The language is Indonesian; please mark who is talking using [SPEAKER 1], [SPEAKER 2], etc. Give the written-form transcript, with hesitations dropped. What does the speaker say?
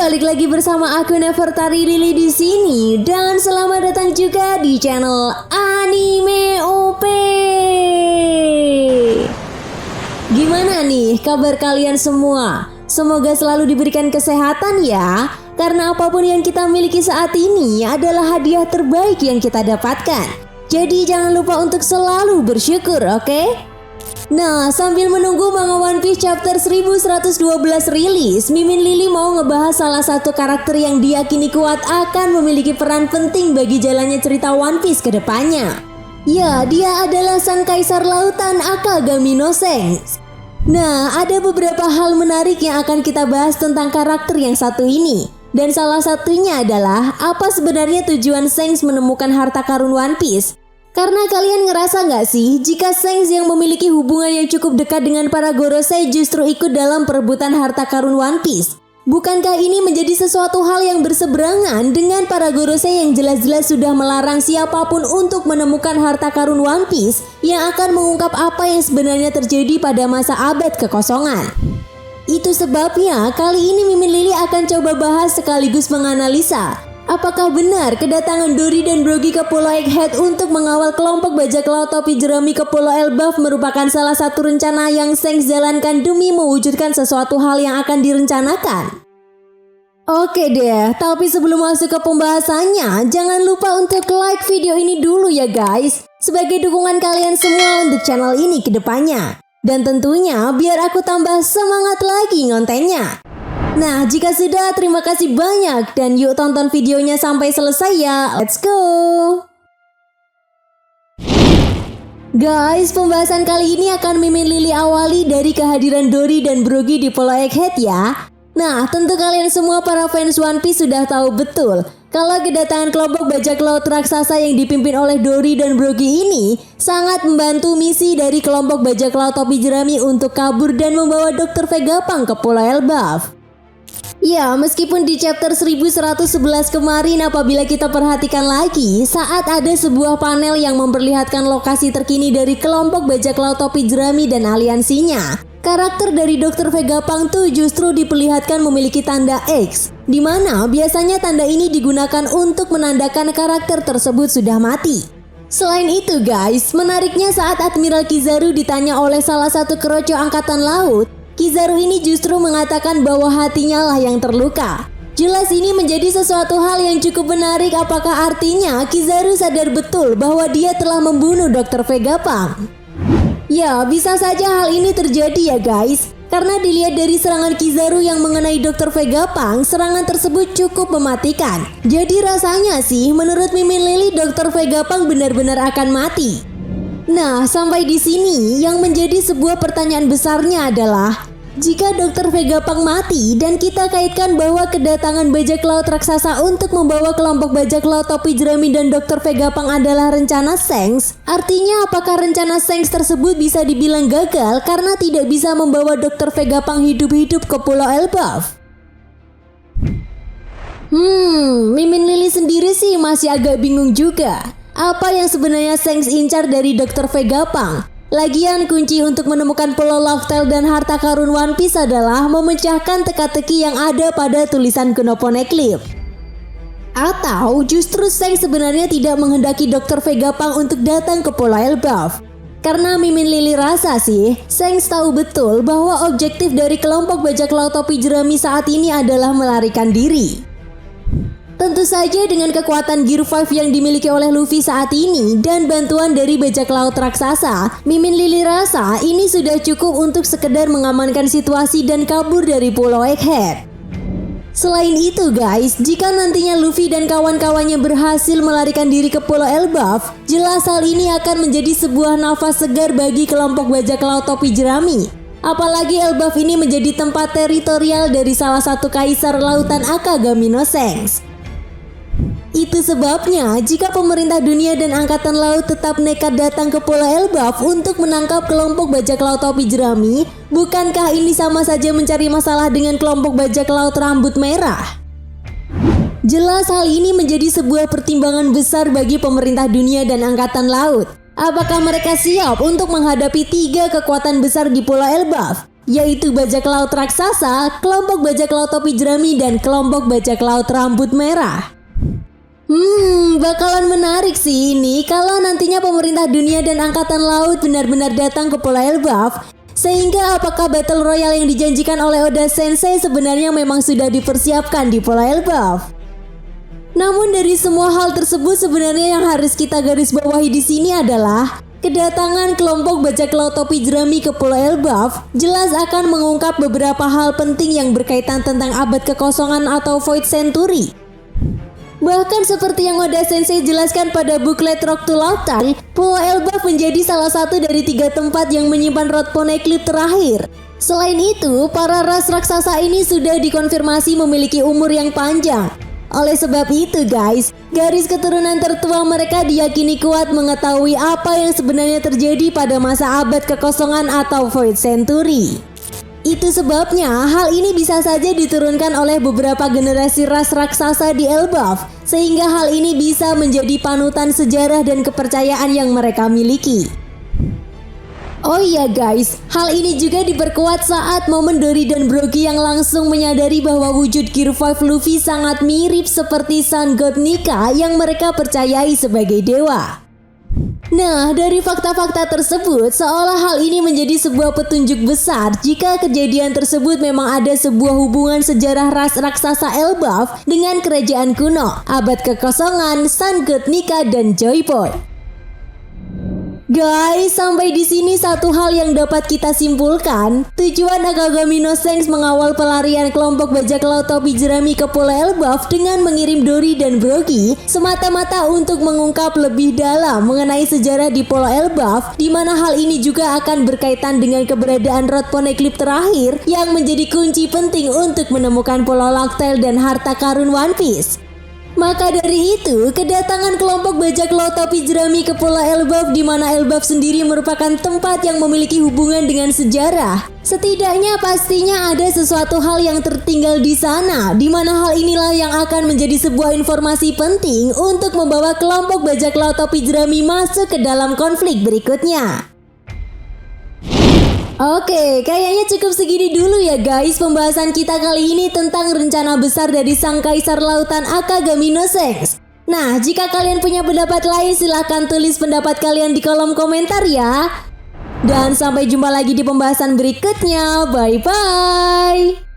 [SPEAKER 1] balik lagi bersama aku Nefertari Lili di sini dan selamat datang juga di channel Anime OP. Gimana nih kabar kalian semua? Semoga selalu diberikan kesehatan ya. Karena apapun yang kita miliki saat ini adalah hadiah terbaik yang kita dapatkan. Jadi jangan lupa untuk selalu bersyukur, oke? Nah, sambil menunggu manga One Piece chapter 1112 rilis, Mimin Lili mau ngebahas salah satu karakter yang diyakini kuat akan memiliki peran penting bagi jalannya cerita One Piece ke depannya. Ya, dia adalah sang kaisar lautan Akagami no Shanks. Nah, ada beberapa hal menarik yang akan kita bahas tentang karakter yang satu ini. Dan salah satunya adalah apa sebenarnya tujuan Shanks menemukan harta karun One Piece. Karena kalian ngerasa nggak sih jika Shanks yang memiliki hubungan yang cukup dekat dengan para Gorosei justru ikut dalam perebutan harta karun One Piece? Bukankah ini menjadi sesuatu hal yang berseberangan dengan para Gorosei yang jelas-jelas sudah melarang siapapun untuk menemukan harta karun One Piece yang akan mengungkap apa yang sebenarnya terjadi pada masa abad kekosongan? Itu sebabnya kali ini Mimin Lili akan coba bahas sekaligus menganalisa apakah benar kedatangan Dory dan Brogy ke Pulau Egghead untuk mengawal kelompok bajak laut topi jerami ke Pulau Elbaf merupakan salah satu rencana yang Shanks jalankan demi mewujudkan sesuatu hal yang akan direncanakan? Oke deh, tapi sebelum masuk ke pembahasannya, jangan lupa untuk like video ini dulu ya guys, sebagai dukungan kalian semua untuk channel ini ke depannya. Dan tentunya biar aku tambah semangat lagi ngontennya. Nah, jika sudah, terima kasih banyak dan yuk tonton videonya sampai selesai ya. Let's go! Guys, pembahasan kali ini akan Mimin Lili awali dari kehadiran Dory dan Brogy di Pulau Egghead ya. Nah, tentu kalian semua para fans One Piece sudah tahu betul kalau kedatangan kelompok bajak laut raksasa yang dipimpin oleh Dory dan Brogy ini sangat membantu misi dari kelompok bajak laut topi jerami untuk kabur dan membawa Dr. Vegapunk ke Pulau Elbaf. Ya, meskipun di chapter 1111 kemarin apabila kita perhatikan lagi, saat ada sebuah panel yang memperlihatkan lokasi terkini dari kelompok bajak laut topi jerami dan aliansinya, karakter dari Dr. Vegapunk tuh justru diperlihatkan memiliki tanda X, di mana biasanya tanda ini digunakan untuk menandakan karakter tersebut sudah mati. Selain itu guys, menariknya saat Admiral Kizaru ditanya oleh salah satu keroco angkatan laut, Kizaru ini justru mengatakan bahwa hatinya lah yang terluka. Jelas ini menjadi sesuatu hal yang cukup menarik. Apakah artinya Kizaru sadar betul bahwa dia telah membunuh Dr. Vegapunk? Ya, bisa saja hal ini terjadi ya guys. Karena dilihat dari serangan Kizaru yang mengenai Dr. Vegapunk, serangan tersebut cukup mematikan. Jadi rasanya sih menurut Mimin Lili Dr. Vegapunk benar-benar akan mati. Nah, sampai di sini yang menjadi sebuah pertanyaan besarnya adalah jika Dr. Vegapunk mati dan kita kaitkan bahwa kedatangan bajak laut raksasa untuk membawa kelompok bajak laut topi jerami dan Dr. Vegapunk adalah rencana Shanks, artinya apakah rencana Shanks tersebut bisa dibilang gagal karena tidak bisa membawa Dr. Vegapunk hidup-hidup ke Pulau Elbaf? Mimin Lili sendiri sih masih agak bingung juga. Apa yang sebenarnya Shanks incar dari Dr. Vegapunk? Lagian kunci untuk menemukan Pulau Locktail dan harta karun One Piece adalah memecahkan teka-teki yang ada pada tulisan kuno Poneglyph. Atau justru Shanks sebenarnya tidak menghendaki Dr. Vegapunk untuk datang ke Pulau Elbaf? Karena Mimin Lili rasa sih, Shanks tahu betul bahwa objektif dari kelompok bajak laut topi jerami saat ini adalah melarikan diri. Tentu saja dengan kekuatan Gear 5 yang dimiliki oleh Luffy saat ini dan bantuan dari bajak laut raksasa, Mimin Lili rasa ini sudah cukup untuk sekedar mengamankan situasi dan kabur dari Pulau Egghead. Selain itu guys, jika nantinya Luffy dan kawan-kawannya berhasil melarikan diri ke Pulau Elbaf, jelas hal ini akan menjadi sebuah nafas segar bagi kelompok bajak laut topi jerami. Apalagi Elbaf ini menjadi tempat teritorial dari salah satu kaisar lautan Akagami no Shanks. Itu sebabnya jika pemerintah dunia dan angkatan laut tetap nekat datang ke Pulau Elbaf untuk menangkap kelompok bajak laut topi jerami, bukankah ini sama saja mencari masalah dengan kelompok bajak laut rambut merah? Jelas hal ini menjadi sebuah pertimbangan besar bagi pemerintah dunia dan angkatan laut. Apakah mereka siap untuk menghadapi 3 kekuatan besar di Pulau Elbaf? yaitu bajak laut raksasa, kelompok bajak laut topi jerami, dan kelompok bajak laut rambut merah. Bakalan menarik sih ini kalau nantinya pemerintah dunia dan angkatan laut benar-benar datang ke Pulau Elbaf. Sehingga apakah Battle Royale yang dijanjikan oleh Oda Sensei sebenarnya memang sudah dipersiapkan di Pulau Elbaf? Namun dari semua hal tersebut sebenarnya yang harus kita garis bawahi di sini adalah kedatangan kelompok bajak laut topi jerami ke Pulau Elbaf jelas akan mengungkap beberapa hal penting yang berkaitan tentang abad kekosongan atau Void Century. Bahkan seperti yang Oda Sensei jelaskan pada buklet Rock to Laughter, Pulau Elbaf menjadi salah satu dari 3 tempat yang menyimpan Road Poneglyph terakhir. Selain itu, para ras raksasa ini sudah dikonfirmasi memiliki umur yang panjang. Oleh sebab itu guys, garis keturunan tertua mereka diyakini kuat mengetahui apa yang sebenarnya terjadi pada masa abad kekosongan atau Void Century. Itu sebabnya hal ini bisa saja diturunkan oleh beberapa generasi ras raksasa di Elbaf, sehingga hal ini bisa menjadi panutan sejarah dan kepercayaan yang mereka miliki. Oh iya guys, hal ini juga diperkuat saat momen Dory dan Brogy yang langsung menyadari bahwa wujud Gear 5 Luffy sangat mirip seperti Sun God Nika yang mereka percayai sebagai dewa. Nah, dari fakta-fakta tersebut, seolah hal ini menjadi sebuah petunjuk besar jika kejadian tersebut memang ada sebuah hubungan sejarah ras raksasa Elbaf dengan kerajaan kuno, abad kekosongan, Sun God Nika, dan Joy Boy. Guys, sampai di sini satu hal yang dapat kita simpulkan. Tujuan Akagami no Sense mengawal pelarian kelompok bajak laut topi jerami ke Pulau Elbaf dengan mengirim Dory dan Brogy semata-mata untuk mengungkap lebih dalam mengenai sejarah di Pulau Elbaf, di mana hal ini juga akan berkaitan dengan keberadaan Road Poneglyph terakhir yang menjadi kunci penting untuk menemukan Pulau Locktail dan harta karun One Piece. Maka dari itu, kedatangan kelompok bajak laut topi jerami ke Pulau Elbaf, di mana Elbaf sendiri merupakan tempat yang memiliki hubungan dengan sejarah. Setidaknya pastinya ada sesuatu hal yang tertinggal di sana, di mana hal inilah yang akan menjadi sebuah informasi penting untuk membawa kelompok bajak laut topi jerami masuk ke dalam konflik berikutnya. Oke, kayaknya cukup segini dulu ya guys pembahasan kita kali ini tentang rencana besar dari Sang Kaisar Lautan Akagami no Sense. Nah, jika kalian punya pendapat lain silahkan tulis pendapat kalian di kolom komentar ya. Dan sampai jumpa lagi di pembahasan berikutnya. Bye-bye.